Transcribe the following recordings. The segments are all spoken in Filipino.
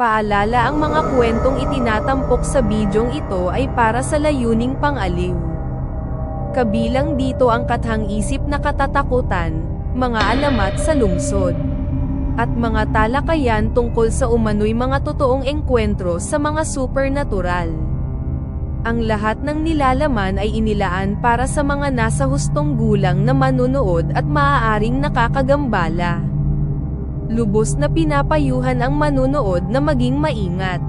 Paalala, ang mga kwentong itinatampok sa bidyong ito ay para sa layuning pang-aliw. Kabilang dito ang kathang-isip na katatakutan, mga alamat sa lungsod, at mga talakayan tungkol sa umano'y mga totoong engkwentro sa mga supernatural. Ang lahat ng nilalaman ay inilaan para sa mga nasa hustong gulang na manunood at maaaring nakakagambala. Lubos na pinapayuhan ang manunood na maging maingat.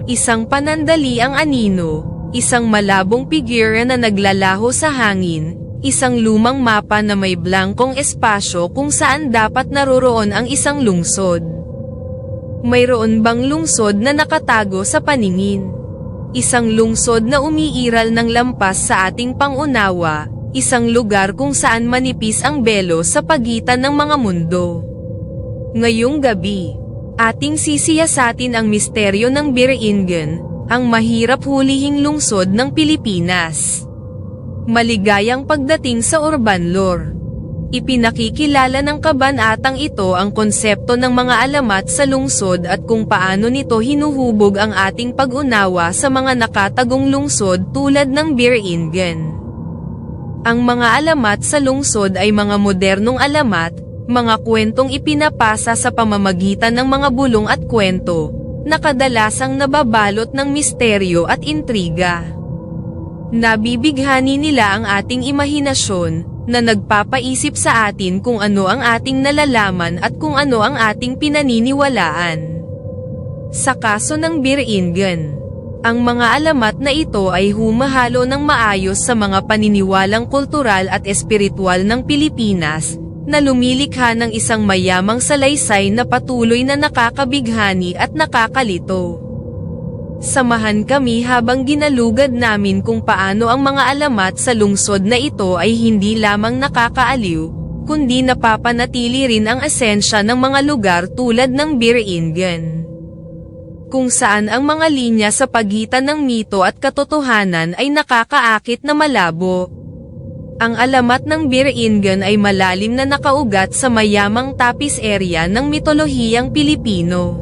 Isang panandali ang anino. Isang malabong figura na naglalaho sa hangin, isang lumang mapa na may blankong espasyo kung saan dapat naroroon ang isang lungsod. Mayroon bang lungsod na nakatago sa paningin? Isang lungsod na umiiral ng lampas sa ating pangunawa, isang lugar kung saan manipis ang belo sa pagitan ng mga mundo. Ngayong gabi, ating sisiyasatin ang misteryo ng Birengen, ang mahirap hulihing lungsod ng Pilipinas. Maligayang pagdating sa urban lore. Ipinakikilala ng kabanatang ito ang konsepto ng mga alamat sa lungsod at kung paano nito hinuhubog ang ating pag-unawa sa mga nakatagong lungsod tulad ng Birengen. Ang mga alamat sa lungsod ay mga modernong alamat, mga kwentong ipinapasa sa pamamagitan ng mga bulong at kwento, na kadalasang nababalot ng misteryo at intriga. Nabibighani nila ang ating imahinasyon, na nagpapaisip sa atin kung ano ang ating nalalaman at kung ano ang ating pinaniniwalaan. Sa kaso ng Birengen, ang mga alamat na ito ay humahalo ng maayos sa mga paniniwalang kultural at espiritual ng Pilipinas, na lumilikha ng isang mayamang salaysay na patuloy na nakakabighani at nakakalito. Samahan kami habang ginalugad namin kung paano ang mga alamat sa lungsod na ito ay hindi lamang nakakaaliw, kundi napapanatili rin ang esensya ng mga lugar tulad ng Birengen. Kung saan ang mga linya sa pagitan ng mito at katotohanan ay nakakaakit na malabo. Ang alamat ng Birengen ay malalim na nakaugat sa mayamang tapis area ng mitolohiyang Pilipino,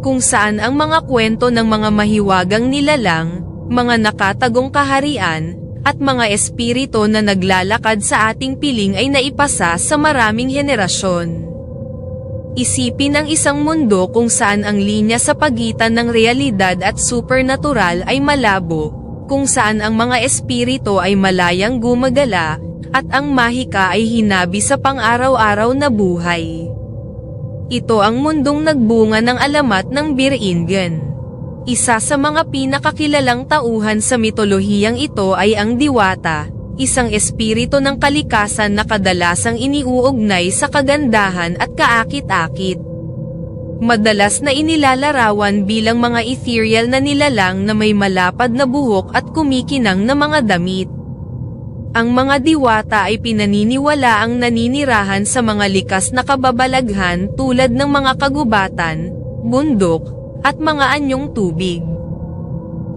kung saan ang mga kwento ng mga mahiwagang nilalang, mga nakatagong kaharian, at mga espirito na naglalakad sa ating piling ay naipasa sa maraming henerasyon. Isipin ang isang mundo kung saan ang linya sa pagitan ng realidad at supernatural ay malabo, kung saan ang mga espirito ay malayang gumagala, at ang mahika ay hinabi sa pang-araw-araw na buhay. Ito ang mundong nagbunga ng alamat ng Birengen. Isa sa mga pinakakilalang tauhan sa mitolohiyang ito ay ang Diwata, isang espirito ng kalikasan na kadalasang iniuugnay sa kagandahan at kaakit-akit. Madalas na inilalarawan bilang mga ethereal na nilalang na may malapad na buhok at kumikinang na mga damit. Ang mga diwata ay pinaniniwala ang naninirahan sa mga likas na kababalaghan tulad ng mga kagubatan, bundok, at mga anyong tubig.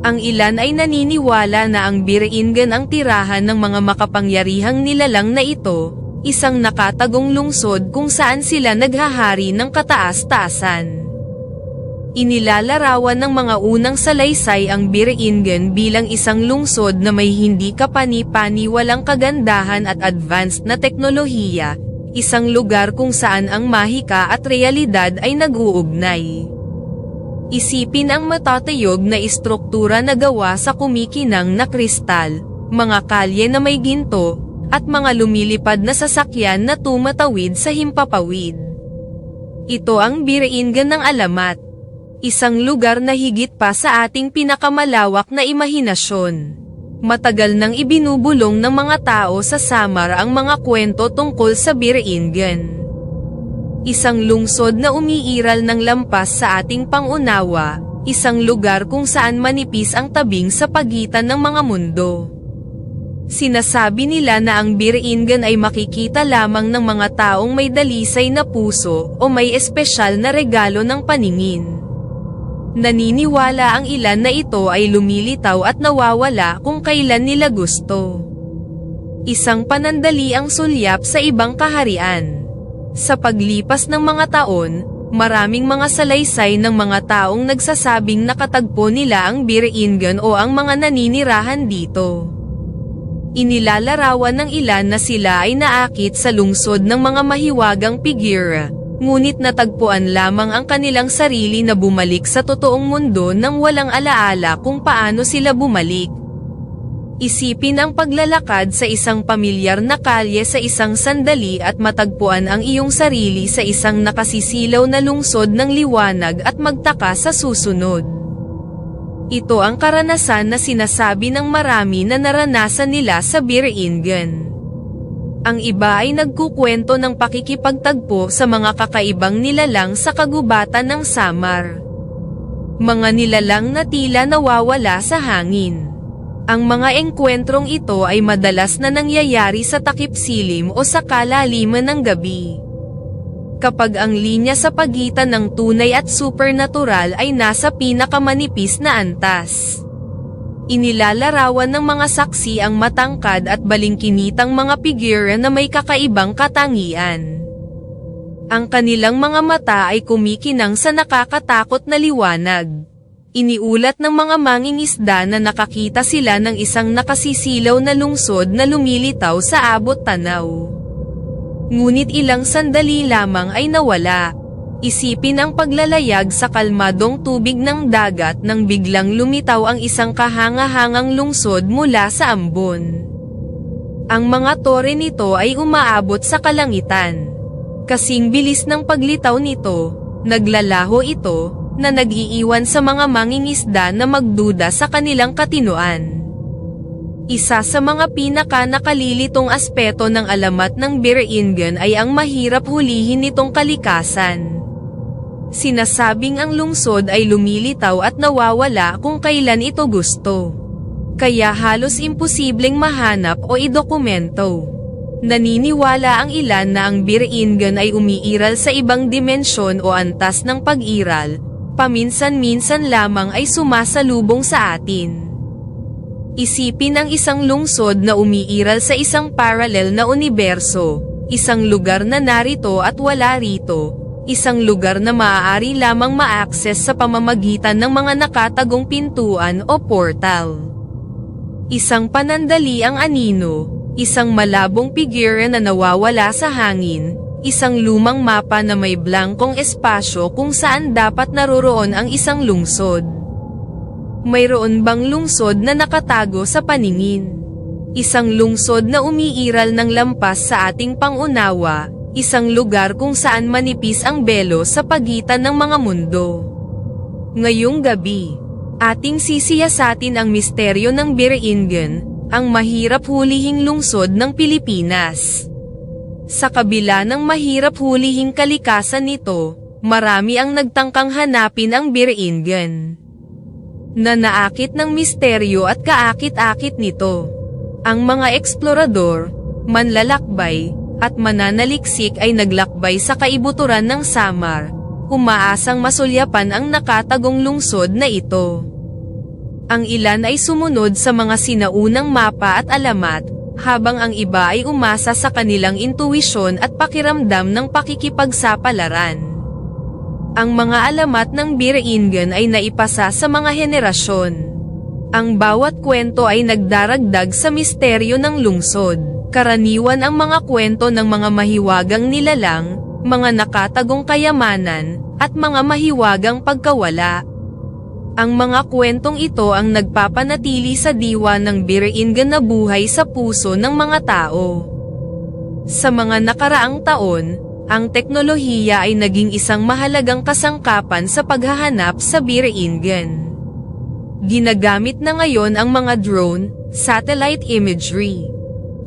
Ang ilan ay naniniwala na ang Birengen ang tirahan ng mga makapangyarihang nilalang na ito, isang nakatagong lungsod kung saan sila naghahari ng kataas-taasan. Inilalarawan ng mga unang salaysay ang Birengen bilang isang lungsod na may hindi kapani-paniwalang kagandahan at advanced na teknolohiya, isang lugar kung saan ang mahika at realidad ay nag-uugnay. Isipin ang matatayog na istruktura na gawa sa kumikinang na kristal, mga kalye na may ginto, at mga lumilipad na sasakyan na tumatawid sa himpapawid. Ito ang Birengen ng alamat. Isang lugar na higit pa sa ating pinakamalawak na imahinasyon. Matagal nang ibinubulong ng mga tao sa Samar ang mga kwento tungkol sa Birengen. Isang lungsod na umiiral ng lampas sa ating pangunawa, isang lugar kung saan manipis ang tabing sa pagitan ng mga mundo. Sinasabi nila na ang Biringan ay makikita lamang ng mga taong may dalisay na puso o may espesyal na regalo ng paningin. Naniniwala ang ilan na ito ay lumilitaw at nawawala kung kailan nila gusto. Isang panandaliang sulyap sa ibang kaharian. Sa paglipas ng mga taon, maraming mga salaysay ng mga taong nagsasabing nakatagpo nila ang Biringan o ang mga naninirahan dito. Inilalarawan ng ilan na sila ay naakit sa lungsod ng mga mahiwagang figura, ngunit natagpuan lamang ang kanilang sarili na bumalik sa totoong mundo nang walang alaala kung paano sila bumalik. Isipin ang paglalakad sa isang pamilyar na kalye sa isang sandali at matagpuan ang iyong sarili sa isang nakasisilaw na lungsod ng liwanag at magtaka sa susunod. Ito ang karanasan na sinasabi ng marami na naranasan nila sa Biringan. Ang iba ay nagkukwento ng pakikipagtagpo sa mga kakaibang nilalang sa kagubatan ng Samar. Mga nilalang na tila nawawala sa hangin. Ang mga engkwentrong ito ay madalas na nangyayari sa takip silim o sa kalaliman ng gabi. Kapag ang linya sa pagitan ng tunay at supernatural ay nasa pinakamanipis na antas. Inilalarawan ng mga saksi ang matangkad at balingkinitang mga figura na may kakaibang katangian. Ang kanilang mga mata ay kumikinang sa nakakatakot na liwanag. Iniulat ng mga mangingisda na nakakita sila ng isang nakasisilaw na lungsod na lumilitaw sa abot tanaw. Ngunit ilang sandali lamang ay nawala. Isipin ang paglalayag sa kalmadong tubig ng dagat nang biglang lumitaw ang isang kahanga-hangang lungsod mula sa ambon. Ang mga tore nito ay umaabot sa kalangitan. Kasing bilis ng paglitaw nito, naglalaho ito, na nag-iiwan sa mga mangingisda na magduda sa kanilang katinoan. Isa sa mga pinaka-nakalilitong aspeto ng alamat ng Biringan ay ang mahirap hulihin nitong kalikasan. Sinasabing ang lungsod ay lumilitaw at nawawala kung kailan ito gusto. Kaya halos imposibleng mahanap o idokumento. Naniniwala ang ilan na ang Biringan ay umiiral sa ibang dimensyon o antas ng pag-iral, paminsan-minsan lamang ay sumasalubong sa atin. Isipin ang isang lungsod na umiiral sa isang parallel na universo, isang lugar na narito at wala rito, isang lugar na maaari lamang ma-access sa pamamagitan ng mga nakatagong pintuan o portal. Isang panandaliang anino, isang malabong figura na nawawala sa hangin, isang lumang mapa na may blankong espasyo kung saan dapat naroroon ang isang lungsod. Mayroon bang lungsod na nakatago sa paningin? Isang lungsod na umiiral ng lampas sa ating pangunawa, isang lugar kung saan manipis ang belo sa pagitan ng mga mundo. Ngayong gabi, ating sisiyasatin ang misteryo ng Biringan, ang mahirap hulihing lungsod ng Pilipinas. Sa kabila ng mahirap hulihing kalikasan nito, marami ang nagtangkang hanapin ang Biringan. Na naakit ng misteryo at kaakit-akit nito. Ang mga eksplorador, manlalakbay, at mananaliksik ay naglakbay sa kaibuturan ng Samar, umaasang masulyapan ang nakatagong lungsod na ito. Ang ilan ay sumunod sa mga sinaunang mapa at alamat, habang ang iba ay umasa sa kanilang intuwisyon at pakiramdam ng pakikipagsapalaran. Ang mga alamat ng Biringan ay naipasa sa mga henerasyon. Ang bawat kwento ay nagdaragdag sa misteryo ng lungsod. Karaniwan ang mga kwento ng mga mahiwagang nilalang, mga nakatagong kayamanan, at mga mahiwagang pagkawala. Ang mga kwentong ito ang nagpapanatili sa diwa ng Biringan na buhay sa puso ng mga tao. Sa mga nakaraang taon, ang teknolohiya ay naging isang mahalagang kasangkapan sa paghahanap sa Biringan. Ginagamit na ngayon ang mga drone, satellite imagery,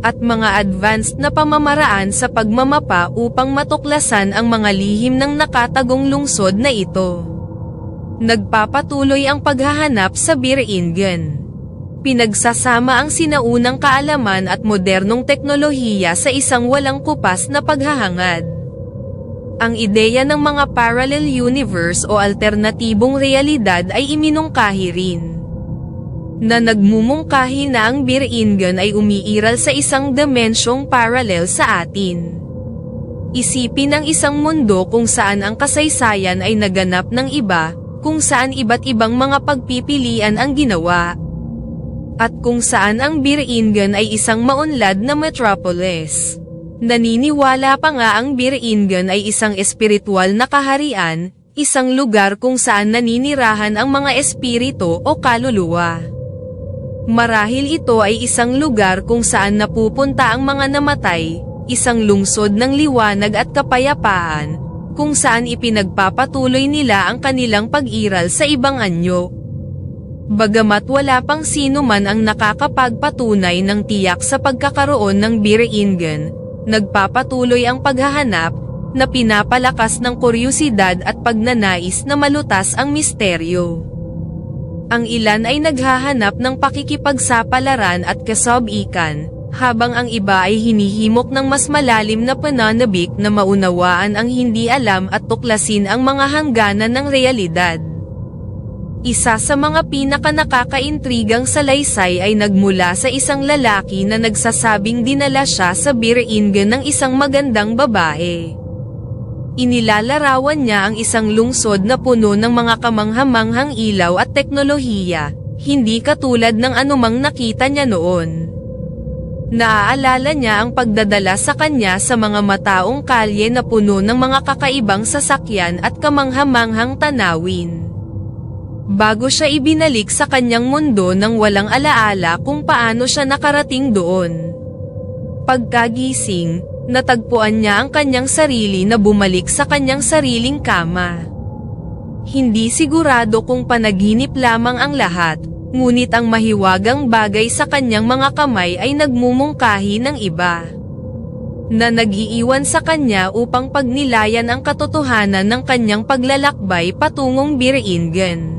at mga advanced na pamamaraan sa pagmamapa upang matuklasan ang mga lihim ng nakatagong lungsod na ito. Nagpapatuloy ang paghahanap sa Biringan. Ipinagsasama ang sinaunang kaalaman at modernong teknolohiya sa isang walang kupas na paghahangad. Ang ideya ng mga parallel universe o alternatibong realidad ay iminungkahi rin. Na nagmumungkahi na ang Biringan ay umiiral sa isang dimensyong parallel sa atin. Isipin ang isang mundo kung saan ang kasaysayan ay naganap ng iba, kung saan iba't ibang mga pagpipilian ang ginawa. At kung saan ang Biringan ay isang maunlad na metropolis. Naniniwala pa nga ang Biringan ay isang espiritual na kaharian, isang lugar kung saan naninirahan ang mga espiritu o kaluluwa. Marahil ito ay isang lugar kung saan napupunta ang mga namatay, isang lungsod ng liwanag at kapayapaan, kung saan ipinagpapatuloy nila ang kanilang pag-iral sa ibang anyo. Bagamat wala pang sino man ang nakakapagpatunay ng tiyak sa pagkakaroon ng Biringan, nagpapatuloy ang paghahanap, na pinapalakas ng kuryusidad at pagnanais na malutas ang misteryo. Ang ilan ay naghahanap ng pakikipagsapalaran at kasabikan, habang ang iba ay hinihimok ng mas malalim na pananabik na maunawaan ang hindi alam at tuklasin ang mga hangganan ng realidad. Isa sa mga pinakanakakaintrigang salaysay ay nagmula sa isang lalaki na nagsasabing dinala siya sa Biringan ng isang magandang babae. Inilalarawan niya ang isang lungsod na puno ng mga kamanghamanghang ilaw at teknolohiya, hindi katulad ng anumang nakita niya noon. Naaalala niya ang pagdadala sa kanya sa mga mataong kalye na puno ng mga kakaibang sasakyan at kamanghamanghang tanawin. Bago siya ibinalik sa kanyang mundo nang walang alaala kung paano siya nakarating doon. Pagkagising, natagpuan niya ang kanyang sarili na bumalik sa kanyang sariling kama. Hindi sigurado kung panaginip lamang ang lahat, ngunit ang mahiwagang bagay sa kanyang mga kamay ay nagmumungkahi ng iba. Na nag-iiwan sa kanya upang pagnilayan ang katotohanan ng kanyang paglalakbay patungong Biringan.